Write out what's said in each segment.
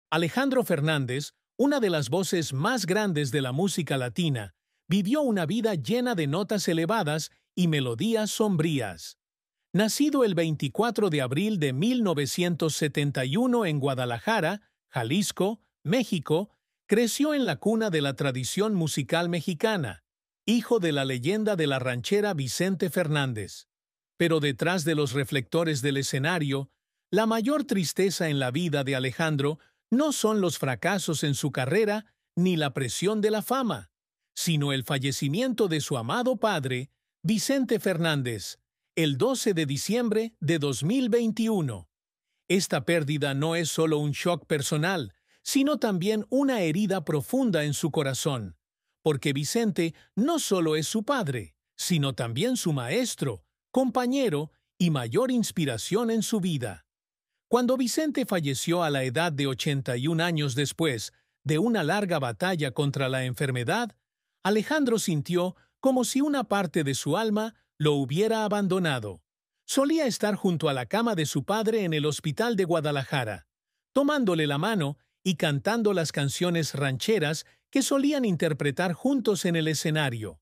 Alejandro Fernández, una de las voces más grandes de la música latina, vivió una vida llena de notas elevadas y melodías sombrías. Nacido el 24 de abril de 1971 en Guadalajara, Jalisco, México, creció en la cuna de la tradición musical mexicana, hijo de la leyenda de la ranchera Vicente Fernández. Pero detrás de los reflectores del escenario, la mayor tristeza en la vida de Alejandro no son los fracasos en su carrera ni la presión de la fama, sino el fallecimiento de su amado padre, Vicente Fernández, el 12 de diciembre de 2021. Esta pérdida no es solo un shock personal, sino también una herida profunda en su corazón, porque Vicente no solo es su padre, sino también su maestro, compañero y mayor inspiración en su vida. Cuando Vicente falleció a la edad de 81 años después de una larga batalla contra la enfermedad, Alejandro sintió como si una parte de su alma lo hubiera abandonado. Solía estar junto a la cama de su padre en el hospital de Guadalajara, tomándole la mano y cantando las canciones rancheras que solían interpretar juntos en el escenario.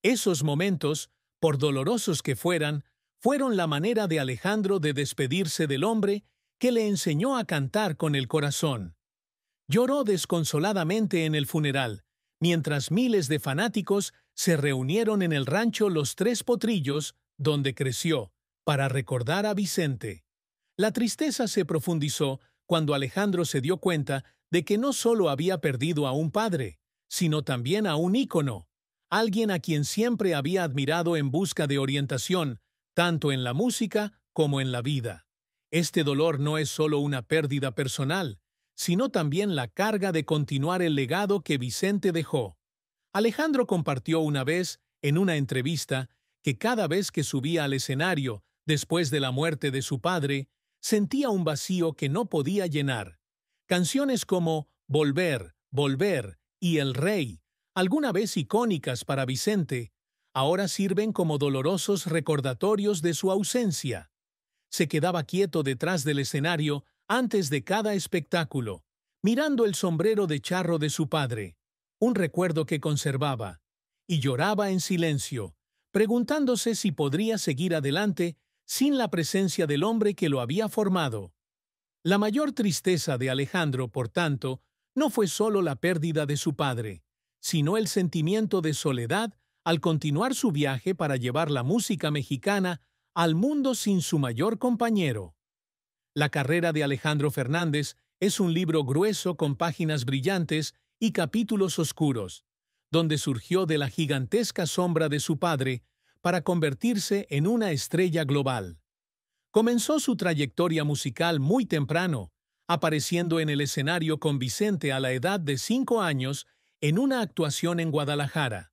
Esos momentos, por dolorosos que fueron la manera de Alejandro de despedirse del hombre que le enseñó a cantar con el corazón. Lloró desconsoladamente en el funeral, mientras miles de fanáticos se reunieron en el rancho Los Tres Potrillos, donde creció, para recordar a Vicente. La tristeza se profundizó cuando Alejandro se dio cuenta de que no solo había perdido a un padre, sino también a un ícono, alguien a quien siempre había admirado en busca de orientación, tanto en la música como en la vida. Este dolor no es solo una pérdida personal, sino también la carga de continuar el legado que Vicente dejó. Alejandro compartió una vez, en una entrevista, que cada vez que subía al escenario, después de la muerte de su padre, sentía un vacío que no podía llenar. Canciones como Volver, Volver y El Rey, alguna vez icónicas para Vicente, ahora sirven como dolorosos recordatorios de su ausencia. Se quedaba quieto detrás del escenario antes de cada espectáculo, mirando el sombrero de charro de su padre, un recuerdo que conservaba, y lloraba en silencio, preguntándose si podría seguir adelante sin la presencia del hombre que lo había formado. La mayor tristeza de Alejandro, por tanto, no fue solo la pérdida de su padre, sino el sentimiento de soledad al continuar su viaje para llevar la música mexicana al mundo sin su mayor compañero. La carrera de Alejandro Fernández es un libro grueso con páginas brillantes y capítulos oscuros, donde surgió de la gigantesca sombra de su padre para convertirse en una estrella global. Comenzó su trayectoria musical muy temprano, apareciendo en el escenario con Vicente a la edad de 5 años en una actuación en Guadalajara.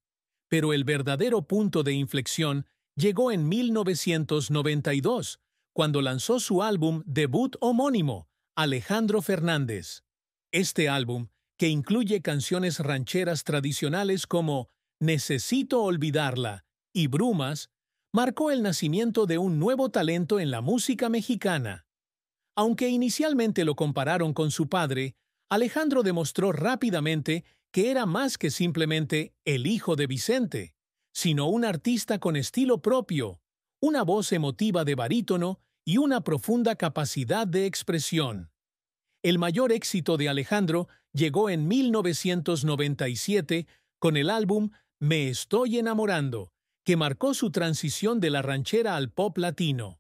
Pero el verdadero punto de inflexión llegó en 1992, cuando lanzó su álbum debut homónimo, Alejandro Fernández. Este álbum, que incluye canciones rancheras tradicionales como Necesito olvidarla y Brumas, marcó el nacimiento de un nuevo talento en la música mexicana. Aunque inicialmente lo compararon con su padre, Alejandro demostró rápidamente que era más que simplemente el hijo de Vicente, sino un artista con estilo propio, una voz emotiva de barítono y una profunda capacidad de expresión. El mayor éxito de Alejandro llegó en 1997 con el álbum Me estoy enamorando, que marcó su transición de la ranchera al pop latino.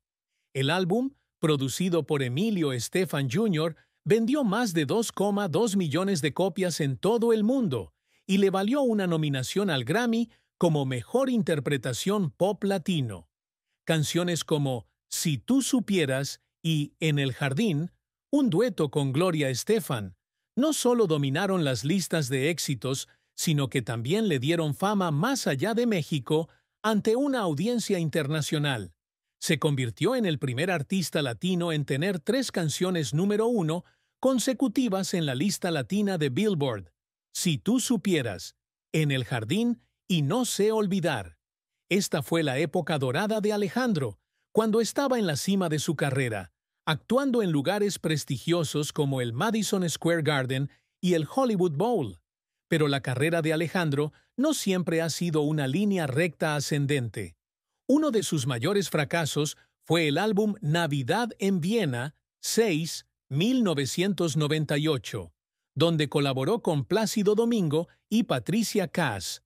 El álbum, producido por Emilio Estefan Jr., vendió más de 2,2 millones de copias en todo el mundo y le valió una nominación al Grammy como Mejor Interpretación Pop Latino. Canciones como Si tú supieras y En el jardín, un dueto con Gloria Estefan, no solo dominaron las listas de éxitos, sino que también le dieron fama más allá de México ante una audiencia internacional. Se convirtió en el primer artista latino en tener 3 canciones número 1 consecutivas en la lista latina de Billboard: Si tú supieras, En el jardín y No sé olvidar. Esta fue la época dorada de Alejandro, cuando estaba en la cima de su carrera, actuando en lugares prestigiosos como el Madison Square Garden y el Hollywood Bowl. Pero la carrera de Alejandro no siempre ha sido una línea recta ascendente. Uno de sus mayores fracasos fue el álbum Navidad en Viena 6, 1998, donde colaboró con Plácido Domingo y Patricia Kaas.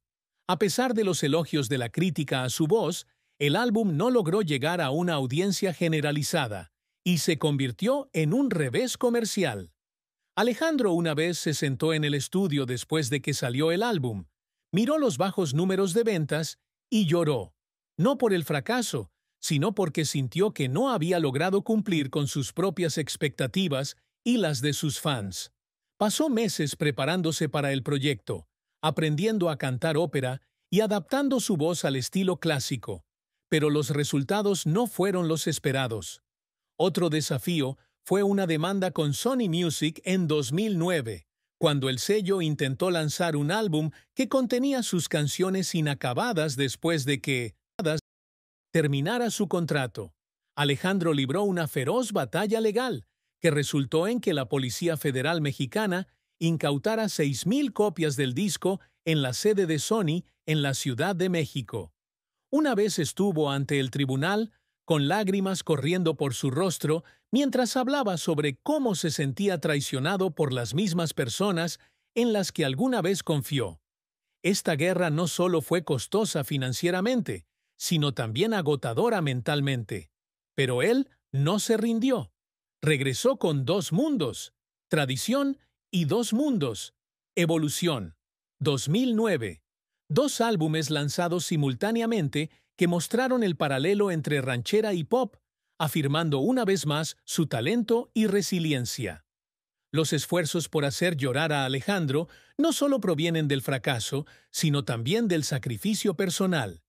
A pesar de los elogios de la crítica a su voz, el álbum no logró llegar a una audiencia generalizada y se convirtió en un revés comercial. Alejandro una vez se sentó en el estudio después de que salió el álbum, miró los bajos números de ventas y lloró, no por el fracaso, sino porque sintió que no había logrado cumplir con sus propias expectativas y las de sus fans. Pasó meses preparándose para el proyecto, aprendiendo a cantar ópera y adaptando su voz al estilo clásico, pero los resultados no fueron los esperados. Otro desafío fue una demanda con Sony Music en 2009, cuando el sello intentó lanzar un álbum que contenía sus canciones inacabadas después de que terminara su contrato. Alejandro libró una feroz batalla legal, que resultó en que la Policía Federal Mexicana incautara 6,000 copias del disco en la sede de Sony en la Ciudad de México. Una vez estuvo ante el tribunal, con lágrimas corriendo por su rostro, mientras hablaba sobre cómo se sentía traicionado por las mismas personas en las que alguna vez confió. Esta guerra no solo fue costosa financieramente, sino también agotadora mentalmente. Pero él no se rindió. Regresó con Dos Mundos, Tradición y Dos Mundos, Evolución, 2009. Dos álbumes lanzados simultáneamente que mostraron el paralelo entre ranchera y pop, afirmando una vez más su talento y resiliencia. Los esfuerzos por hacer llorar a Alejandro no solo provienen del fracaso, sino también del sacrificio personal.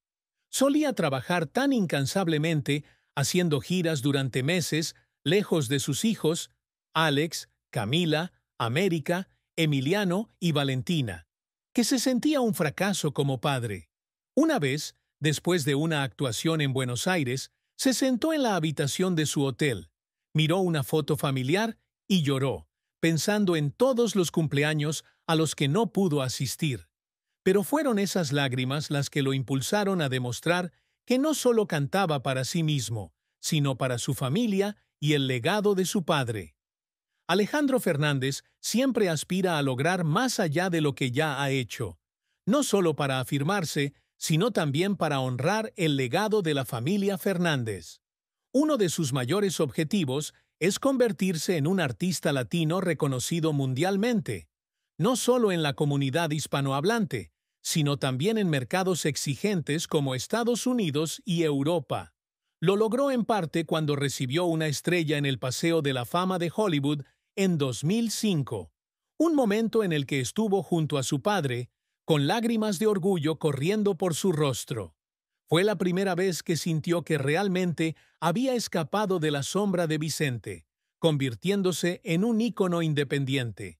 Solía trabajar tan incansablemente, haciendo giras durante meses, lejos de sus hijos, Alex, Camila, América, Emiliano y Valentina, que se sentía un fracaso como padre. Una vez, después de una actuación en Buenos Aires, se sentó en la habitación de su hotel, miró una foto familiar y lloró, pensando en todos los cumpleaños a los que no pudo asistir. Pero fueron esas lágrimas las que lo impulsaron a demostrar que no solo cantaba para sí mismo, sino para su familia y el legado de su padre. Alejandro Fernández siempre aspira a lograr más allá de lo que ya ha hecho, no solo para afirmarse, sino también para honrar el legado de la familia Fernández. Uno de sus mayores objetivos es convertirse en un artista latino reconocido mundialmente, no solo en la comunidad hispanohablante, sino también en mercados exigentes como Estados Unidos y Europa. Lo logró en parte cuando recibió una estrella en el Paseo de la Fama de Hollywood en 2005, un momento en el que estuvo junto a su padre, con lágrimas de orgullo corriendo por su rostro. Fue la primera vez que sintió que realmente había escapado de la sombra de Vicente, convirtiéndose en un ícono independiente.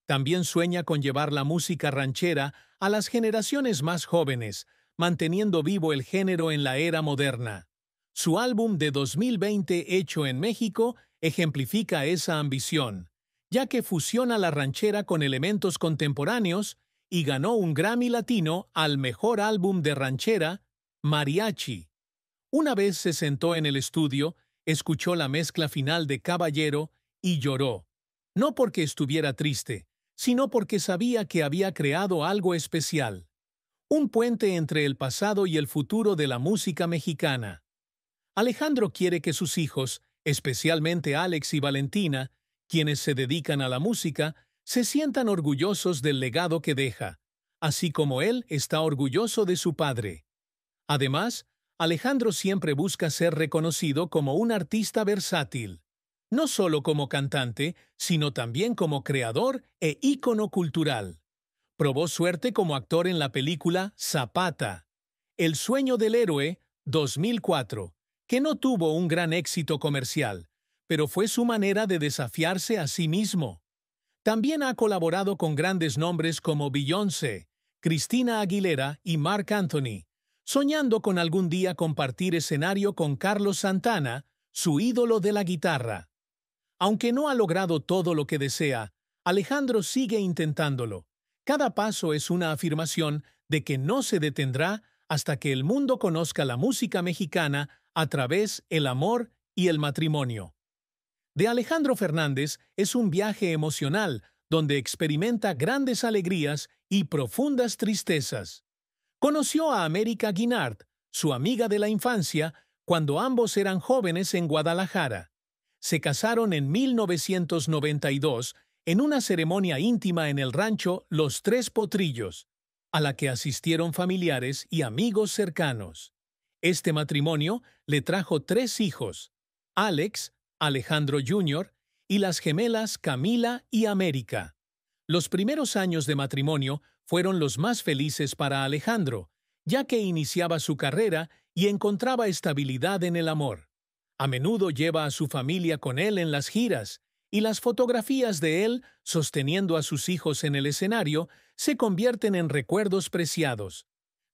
También sueña con llevar la música ranchera a las generaciones más jóvenes, manteniendo vivo el género en la era moderna. Su álbum de 2020 hecho en México ejemplifica esa ambición, ya que fusiona la ranchera con elementos contemporáneos y ganó un Grammy Latino al mejor álbum de ranchera, Mariachi. Una vez se sentó en el estudio, escuchó la mezcla final de Caballero y lloró, no porque estuviera triste, sino porque sabía que había creado algo especial, un puente entre el pasado y el futuro de la música mexicana. Alejandro quiere que sus hijos, especialmente Alex y Valentina, quienes se dedican a la música, se sientan orgullosos del legado que deja, así como él está orgulloso de su padre. Además, Alejandro siempre busca ser reconocido como un artista versátil, no solo como cantante, sino también como creador e ícono cultural. Probó suerte como actor en la película Zapata, El sueño del héroe, 2004, que no tuvo un gran éxito comercial, pero fue su manera de desafiarse a sí mismo. También ha colaborado con grandes nombres como Beyoncé, Christina Aguilera y Marc Anthony, soñando con algún día compartir escenario con Carlos Santana, su ídolo de la guitarra. Aunque no ha logrado todo lo que desea, Alejandro sigue intentándolo. Cada paso es una afirmación de que no se detendrá hasta que el mundo conozca la música mexicana a través del amor y el matrimonio. De Alejandro Fernández es un viaje emocional donde experimenta grandes alegrías y profundas tristezas. Conoció a América Guinart, su amiga de la infancia, cuando ambos eran jóvenes en Guadalajara. Se casaron en 1992 en una ceremonia íntima en el rancho Los Tres Potrillos, a la que asistieron familiares y amigos cercanos. Este matrimonio le trajo 3 hijos: Alex, Alejandro Jr. y las gemelas Camila y América. Los primeros años de matrimonio fueron los más felices para Alejandro, ya que iniciaba su carrera y encontraba estabilidad en el amor. A menudo lleva a su familia con él en las giras, y las fotografías de él sosteniendo a sus hijos en el escenario se convierten en recuerdos preciados.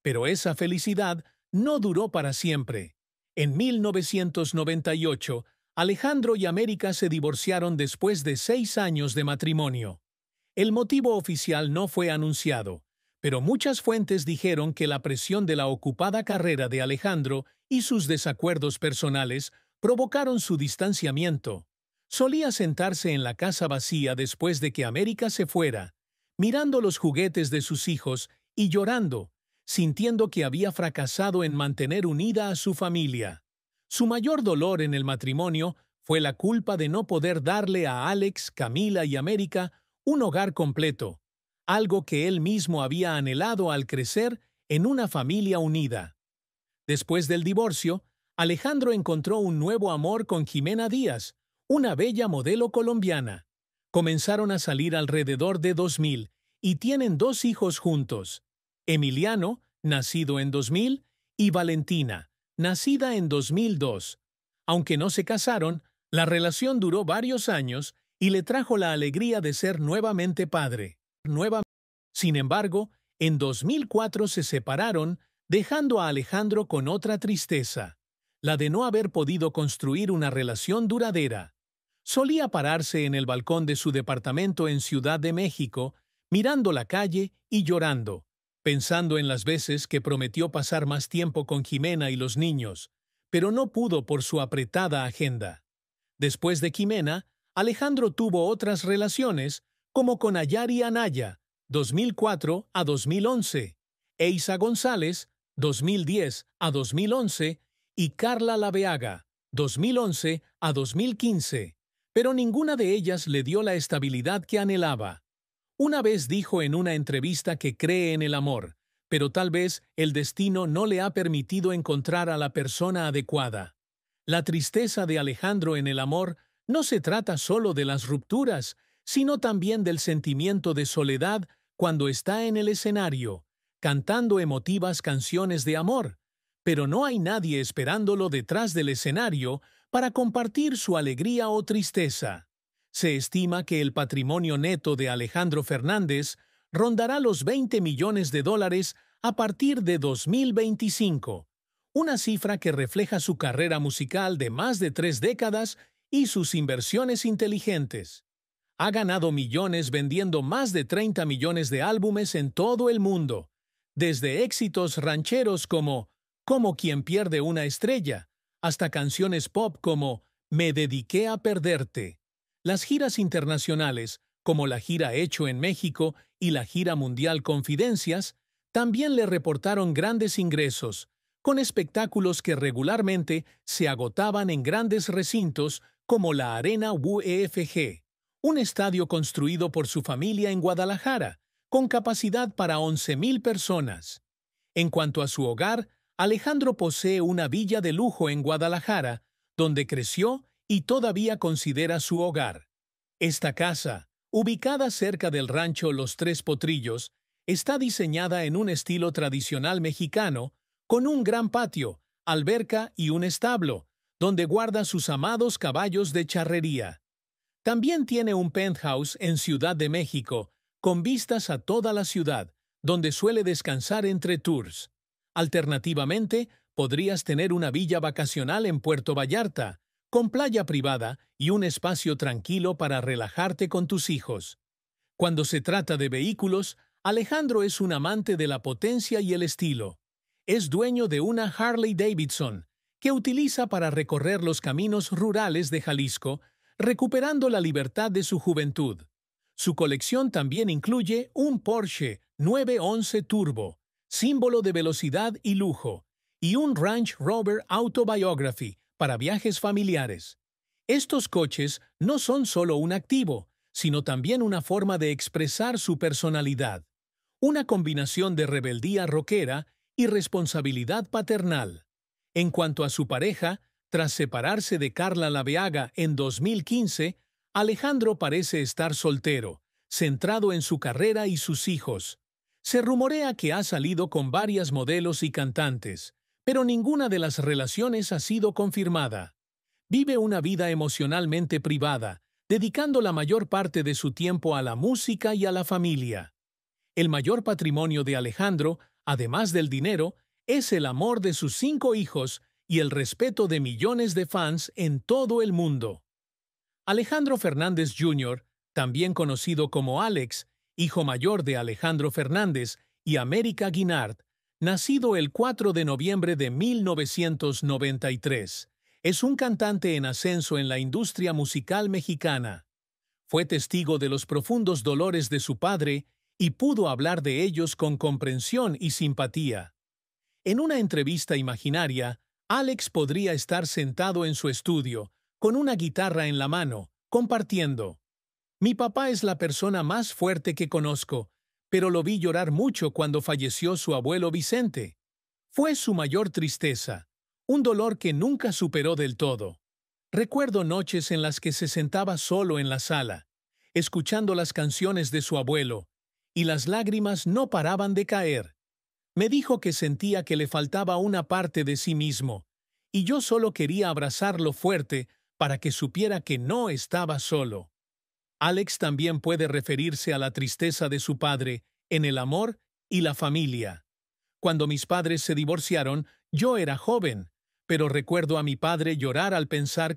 Pero esa felicidad no duró para siempre. En 1998, Alejandro y América se divorciaron después de 6 años de matrimonio. El motivo oficial no fue anunciado, pero muchas fuentes dijeron que la presión de la ocupada carrera de Alejandro y sus desacuerdos personales provocaron su distanciamiento. Solía sentarse en la casa vacía después de que América se fuera, mirando los juguetes de sus hijos y llorando, sintiendo que había fracasado en mantener unida a su familia. Su mayor dolor en el matrimonio fue la culpa de no poder darle a Alex, Camila y América un hogar completo, algo que él mismo había anhelado al crecer en una familia unida. Después del divorcio, Alejandro encontró un nuevo amor con Jimena Díaz, una bella modelo colombiana. Comenzaron a salir alrededor de 2000 y tienen 2 hijos juntos: Emiliano, nacido en 2000, y Valentina, nacida en 2002. Aunque no se casaron, la relación duró varios años y le trajo la alegría de ser nuevamente padre. Sin embargo, en 2004 se separaron, dejando a Alejandro con otra tristeza, la de no haber podido construir una relación duradera. Solía pararse en el balcón de su departamento en Ciudad de México, mirando la calle y llorando, pensando en las veces que prometió pasar más tiempo con Jimena y los niños, pero no pudo por su apretada agenda. Después de Jimena, Alejandro tuvo otras relaciones, como con Ayari Anaya, 2004 a 2011, Eiza González, 2010 a 2011, y Carla Laveaga, 2011 a 2015, pero ninguna de ellas le dio la estabilidad que anhelaba. Una vez dijo en una entrevista que cree en el amor, pero tal vez el destino no le ha permitido encontrar a la persona adecuada. La tristeza de Alejandro en el amor no se trata solo de las rupturas, sino también del sentimiento de soledad cuando está en el escenario, cantando emotivas canciones de amor, pero no hay nadie esperándolo detrás del escenario para compartir su alegría o tristeza. Se estima que el patrimonio neto de Alejandro Fernández rondará los $20 millones a partir de 2025, una cifra que refleja su carrera musical de más de 3 décadas y sus inversiones inteligentes. Ha ganado millones vendiendo más de 30 millones de álbumes en todo el mundo, desde éxitos rancheros como Como quien pierde una estrella, hasta canciones pop como Me dediqué a perderte. Las giras internacionales, como la gira Hecho en México y la gira mundial Confidencias, también le reportaron grandes ingresos, con espectáculos que regularmente se agotaban en grandes recintos como la Arena UEFG, un estadio construido por su familia en Guadalajara, con capacidad para 11,000 personas. En cuanto a su hogar, Alejandro posee una villa de lujo en Guadalajara, donde creció y todavía considera su hogar. Esta casa, ubicada cerca del rancho Los Tres Potrillos, está diseñada en un estilo tradicional mexicano, con un gran patio, alberca y un establo, donde guarda sus amados caballos de charrería. También tiene un penthouse en Ciudad de México, con vistas a toda la ciudad, donde suele descansar entre tours. Alternativamente, podrías tener una villa vacacional en Puerto Vallarta, con playa privada y un espacio tranquilo para relajarte con tus hijos. Cuando se trata de vehículos, Alejandro es un amante de la potencia y el estilo. Es dueño de una Harley Davidson, que utiliza para recorrer los caminos rurales de Jalisco, recuperando la libertad de su juventud. Su colección también incluye un Porsche 911 Turbo, símbolo de velocidad y lujo, y un Range Rover Autobiography para viajes familiares. Estos coches no son solo un activo, sino también una forma de expresar su personalidad, una combinación de rebeldía rockera y responsabilidad paternal. En cuanto a su pareja, tras separarse de Carla Laveaga en 2015, Alejandro parece estar soltero, centrado en su carrera y sus hijos. Se rumorea que ha salido con varias modelos y cantantes, pero ninguna de las relaciones ha sido confirmada. Vive una vida emocionalmente privada, dedicando la mayor parte de su tiempo a la música y a la familia. El mayor patrimonio de Alejandro, además del dinero, es el amor de sus 5 hijos y el respeto de millones de fans en todo el mundo. Alejandro Fernández Jr., también conocido como Alex, hijo mayor de Alejandro Fernández y América Guinard, nacido el 4 de noviembre de 1993, es un cantante en ascenso en la industria musical mexicana. Fue testigo de los profundos dolores de su padre y pudo hablar de ellos con comprensión y simpatía. En una entrevista imaginaria, Alex podría estar sentado en su estudio, con una guitarra en la mano, compartiendo. Mi papá es la persona más fuerte que conozco, pero lo vi llorar mucho cuando falleció su abuelo Vicente. Fue su mayor tristeza, un dolor que nunca superó del todo. Recuerdo noches en las que se sentaba solo en la sala, escuchando las canciones de su abuelo, y las lágrimas no paraban de caer. Me dijo que sentía que le faltaba una parte de sí mismo, y yo solo quería abrazarlo fuerte para que supiera que no estaba solo. Alex también puede referirse a la tristeza de su padre en el amor y la familia. Cuando mis padres se divorciaron, yo era joven, pero recuerdo a mi padre llorar al pensar